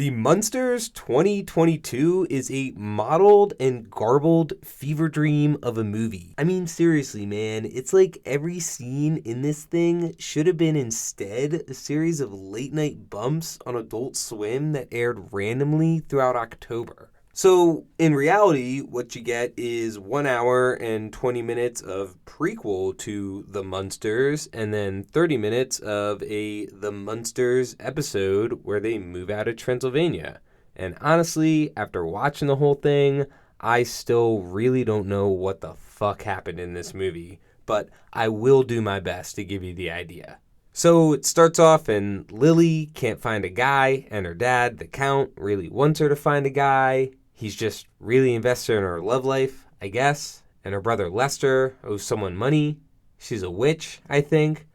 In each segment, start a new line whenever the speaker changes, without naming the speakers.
The Munsters 2022 is a mottled and garbled fever dream of a movie. I mean, seriously, man, it's like every scene in this thing should have been instead a series of late night bumps on Adult Swim that aired randomly throughout October. So, in reality, what you get is 1 hour and 20 minutes of prequel to The Munsters, and then 30 minutes of a The Munsters episode where they move out of Transylvania. And honestly, after watching the whole thing, I still really don't know what the fuck happened in this movie, but I will do my best to give you the idea. So it starts off and Lily can't find a guy, and her dad, the Count, really wants her to find a guy. He's just really invested in her love life, I guess. And her brother Lester owes someone money. She's a witch, I think.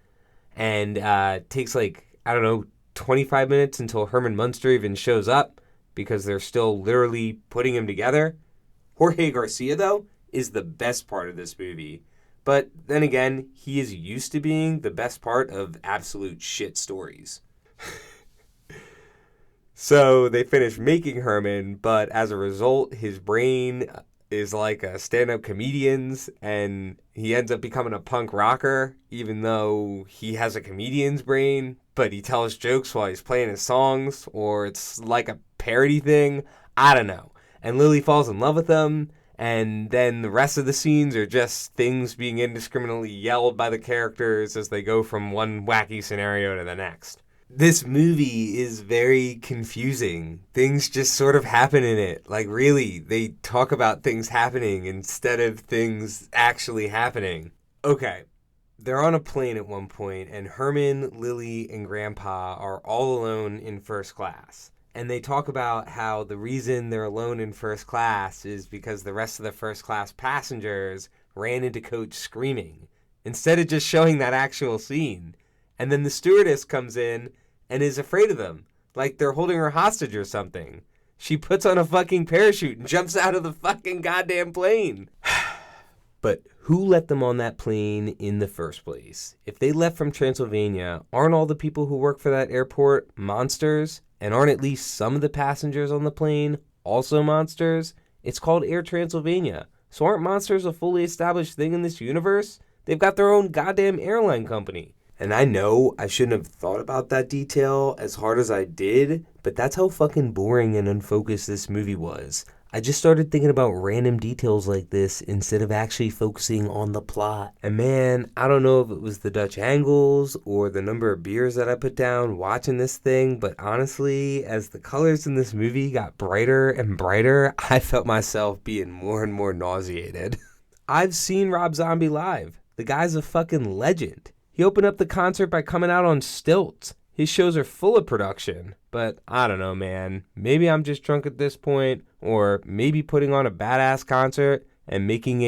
And takes 25 minutes until Herman Munster even shows up because they're still literally putting him together. Jorge Garcia, though, is the best part of this movie. But then again, he is used to being the best part of absolute shit stories. So they finish making Herman, but as a result, his brain is like a stand-up comedian's, and he ends up becoming a punk rocker, even though he has a comedian's brain, but he tells jokes while he's playing his songs, or it's like a parody thing. I don't know. And Lily falls in love with him, and then the rest of the scenes are just things being indiscriminately yelled by the characters as they go from one wacky scenario to the next. This movie is very confusing. Things just sort of happen in it. Like, really, they talk about things happening instead of things actually happening. Okay, they're on a plane at one point, and Herman, Lily, and Grandpa are all alone in first class. And they talk about how the reason they're alone in first class is because the rest of the first class passengers ran into Coach screaming, instead of just showing that actual scene. And then the stewardess comes in and is afraid of them, like they're holding her hostage or something. She puts on a fucking parachute and jumps out of the fucking goddamn plane. But who let them on that plane in the first place? If they left from Transylvania, aren't all the people who work for that airport monsters? And aren't at least some of the passengers on the plane also monsters? It's called Air Transylvania. So aren't monsters a fully established thing in this universe? They've got their own goddamn airline company. And I know I shouldn't have thought about that detail as hard as I did, but that's how fucking boring and unfocused this movie was. I just started thinking about random details like this instead of actually focusing on the plot. And man, I don't know if it was the Dutch angles or the number of beers that I put down watching this thing, but honestly, as the colors in this movie got brighter and brighter, I felt myself being more and more nauseated. I've seen Rob Zombie live. The guy's a fucking legend. He opened up the concert by coming out on stilts. His shows are full of production, but I don't know, man. Maybe I'm just drunk at this point, or maybe putting on a badass concert and making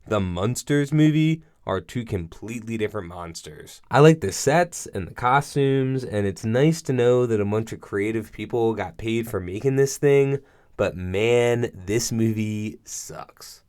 The Munsters movie are two completely different monsters. I like the sets and the costumes, and it's nice to know that a bunch of creative people got paid for making this thing, but man, this movie sucks.